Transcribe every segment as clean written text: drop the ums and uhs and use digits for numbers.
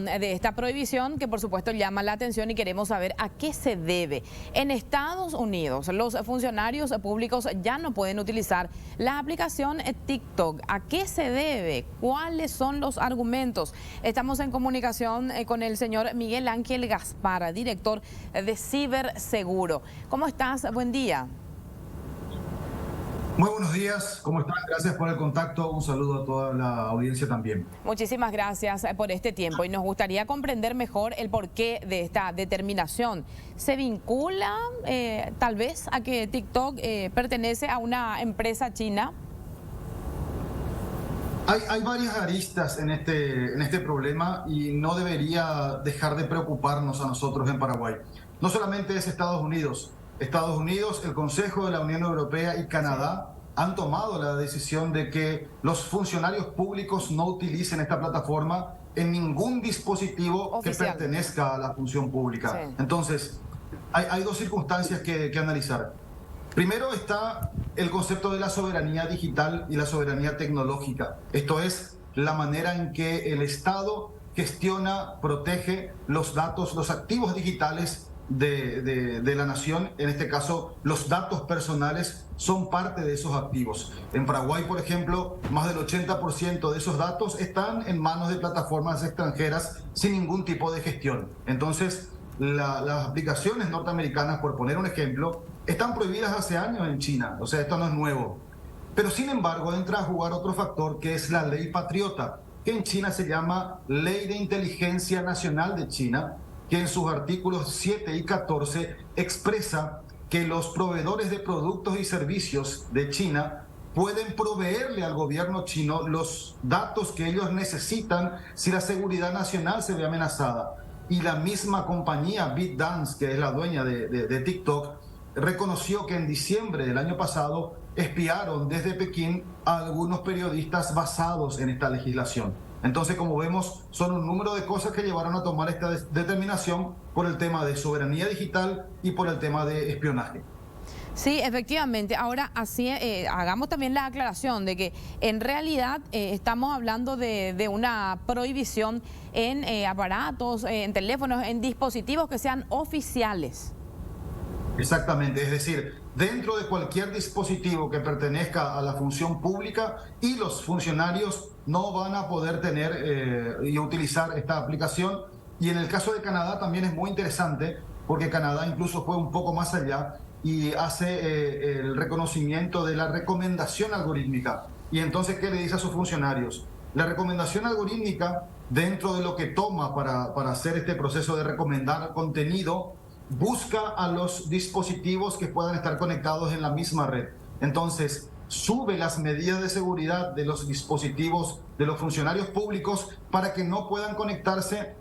de esta prohibición que por supuesto llama la atención y queremos saber a qué se debe. En Estados Unidos, los funcionarios públicos ya no pueden utilizar la aplicación TikTok. ¿A qué se debe? ¿Cuáles son los argumentos? Estamos en comunicación con el señor Miguel Ángel Gaspar, director de Ciberseguro. ¿Cómo estás? Buen día. Muy buenos días, ¿cómo están? Gracias por el contacto, un saludo a toda la audiencia también. Muchísimas gracias por este tiempo y nos gustaría comprender mejor el porqué de esta determinación. ¿Se vincula tal vez a que TikTok pertenece a una empresa china? Hay varias aristas en este problema y no debería dejar de preocuparnos a nosotros en Paraguay. No solamente es Estados Unidos, el Consejo de la Unión Europea y Canadá han tomado la decisión de que los funcionarios públicos no utilicen esta plataforma en ningún dispositivo oficial que pertenezca a la función pública. Sí. Entonces, hay dos circunstancias que analizar. Primero está el concepto de la soberanía digital y la soberanía tecnológica. Esto es la manera en que el Estado gestiona, protege los datos, los activos digitales de la nación. En este caso, los datos personales son parte de esos activos. En Paraguay, por ejemplo, más del 80% de esos datos están en manos de plataformas extranjeras sin ningún tipo de gestión. Entonces, las aplicaciones norteamericanas, por poner un ejemplo, están prohibidas hace años en China. O sea, esto no es nuevo. Pero sin embargo, entra a jugar otro factor que es la ley patriota, que en China se llama Ley de Inteligencia Nacional de China, que en sus artículos 7 y 14 expresa que los proveedores de productos y servicios de China pueden proveerle al gobierno chino los datos que ellos necesitan si la seguridad nacional se ve amenazada. Y la misma compañía ByteDance, que es la dueña de TikTok, reconoció que en diciembre del año pasado espiaron desde Pekín a algunos periodistas basados en esta legislación. Entonces, como vemos, son un número de cosas que llevaron a tomar esta determinación por el tema de soberanía digital y por el tema de espionaje. Sí, efectivamente. Ahora, así hagamos también la aclaración de que en realidad estamos hablando de una prohibición en aparatos, en teléfonos, en dispositivos que sean oficiales. Exactamente, es decir, dentro de cualquier dispositivo que pertenezca a la función pública, y los funcionarios no van a poder tener y utilizar esta aplicación. Y en el caso de Canadá también es muy interesante, porque Canadá incluso fue un poco más allá y hace el reconocimiento de la recomendación algorítmica. Y entonces, ¿qué le dice a sus funcionarios? La recomendación algorítmica, dentro de lo que toma para hacer este proceso de recomendar contenido, busca a los dispositivos que puedan estar conectados en la misma red. Entonces, sube las medidas de seguridad de los dispositivos de los funcionarios públicos para que no puedan conectarse,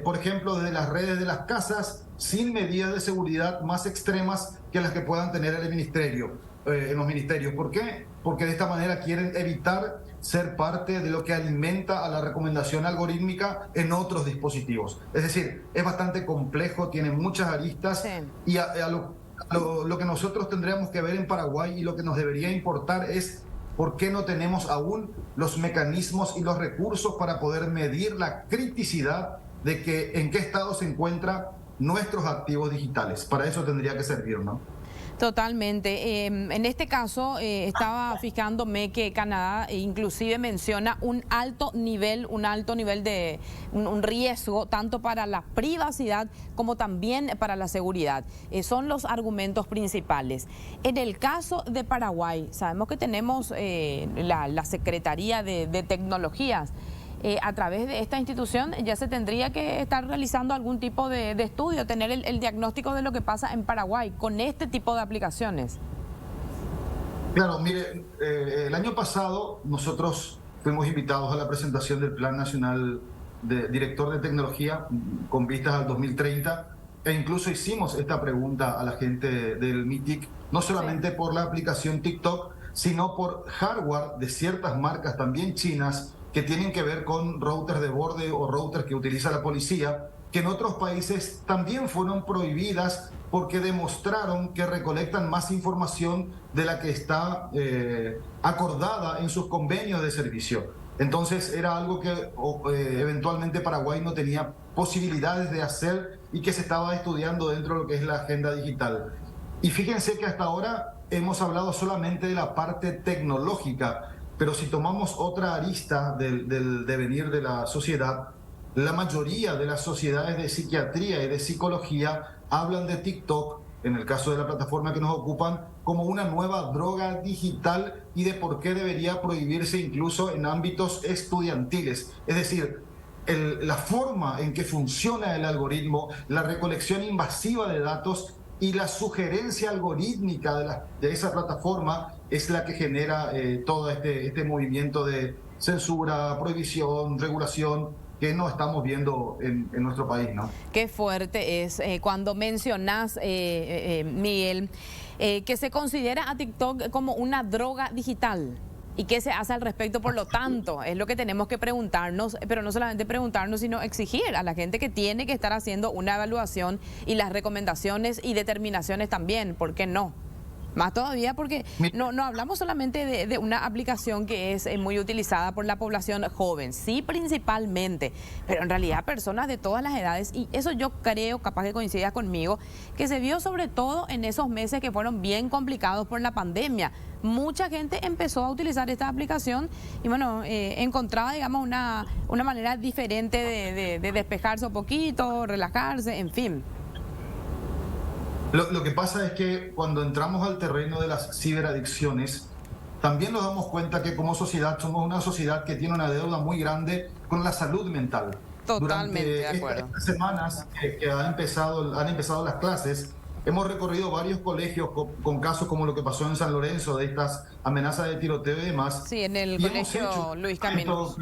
por ejemplo, desde las redes de las casas, sin medidas de seguridad más extremas que las que puedan tener en los ministerios. ¿Por qué? Porque de esta manera quieren evitar ser parte de lo que alimenta a la recomendación algorítmica en otros dispositivos. Es decir, es bastante complejo, tiene muchas aristas. Sí. Y lo que nosotros tendríamos que ver en Paraguay y lo que nos debería importar es por qué no tenemos aún los mecanismos y los recursos para poder medir la criticidad de que en qué estado se encuentran nuestros activos digitales. Para eso tendría que servir, ¿no? Totalmente. En este caso, estaba fijándome que Canadá inclusive menciona un alto nivel de un riesgo tanto para la privacidad como también para la seguridad. Son los argumentos principales. En el caso de Paraguay, sabemos que tenemos la Secretaría de Tecnologías. A través de esta institución ya se tendría que estar realizando algún tipo de estudio, tener el diagnóstico de lo que pasa en Paraguay con este tipo de aplicaciones. Claro, mire, el año pasado nosotros fuimos invitados a la presentación del Plan Nacional de Director de Tecnología con vistas al 2030, e incluso hicimos esta pregunta a la gente del MITIC, no solamente sí, por la aplicación TikTok, sino por hardware de ciertas marcas también chinas que tienen que ver con routers de borde o routers que utiliza la policía, que en otros países también fueron prohibidas porque demostraron que recolectan más información de la que está acordada en sus convenios de servicio. Entonces era algo que eventualmente Paraguay no tenía posibilidades de hacer y que se estaba estudiando dentro de lo que es la agenda digital. Y fíjense que hasta ahora hemos hablado solamente de la parte tecnológica, pero si tomamos otra arista del devenir de la sociedad, la mayoría de las sociedades de psiquiatría y de psicología hablan de TikTok, en el caso de la plataforma que nos ocupan, como una nueva droga digital y de por qué debería prohibirse incluso en ámbitos estudiantiles. Es decir, la forma en que funciona el algoritmo, la recolección invasiva de datos y la sugerencia algorítmica de esa plataforma es la que genera todo este movimiento de censura, prohibición, regulación que no estamos viendo en nuestro país, ¿no? Qué fuerte es cuando mencionas, Miguel, que se considera a TikTok como una droga digital. ¿Y qué se hace al respecto? Por lo tanto, es lo que tenemos que preguntarnos, pero no solamente preguntarnos, sino exigir a la gente que tiene que estar haciendo una evaluación y las recomendaciones y determinaciones también. ¿Por qué no? Más todavía porque no hablamos solamente de una aplicación que es muy utilizada por la población joven, sí principalmente, pero en realidad personas de todas las edades, y eso yo creo, capaz que coincidas conmigo, que se vio sobre todo en esos meses que fueron bien complicados por la pandemia. Mucha gente empezó a utilizar esta aplicación y bueno, encontraba, digamos, una manera diferente de despejarse un poquito, relajarse, en fin. Lo que pasa es que cuando entramos al terreno de las ciberadicciones, también nos damos cuenta que como sociedad somos una sociedad que tiene una deuda muy grande con la salud mental. Totalmente de acuerdo. Estas semanas que han empezado las clases, hemos recorrido varios colegios con casos como lo que pasó en San Lorenzo, de estas amenazas de tiroteo y demás. Sí, en el colegio Luis Caminos.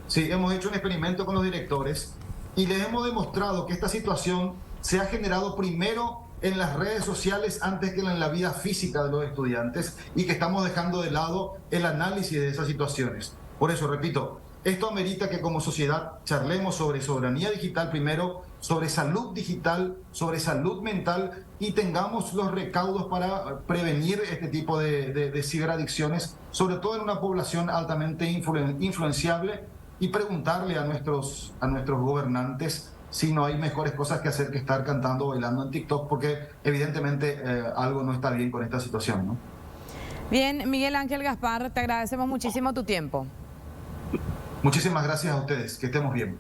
Sí, hemos hecho un experimento con los directores y les hemos demostrado que esta situación se ha generado primero en las redes sociales antes que en la vida física de los estudiantes y que estamos dejando de lado el análisis de esas situaciones. Por eso, repito, esto amerita que como sociedad charlemos sobre soberanía digital primero, sobre salud digital, sobre salud mental y tengamos los recaudos para prevenir este tipo de ciberadicciones, sobre todo en una población altamente influenciable, y preguntarle a nuestros gobernantes si no hay mejores cosas que hacer que estar cantando o bailando en TikTok, porque evidentemente algo no está bien con esta situación, ¿no? Bien, Miguel Ángel Gaspar, te agradecemos muchísimo tu tiempo. Muchísimas gracias a ustedes, que estemos bien.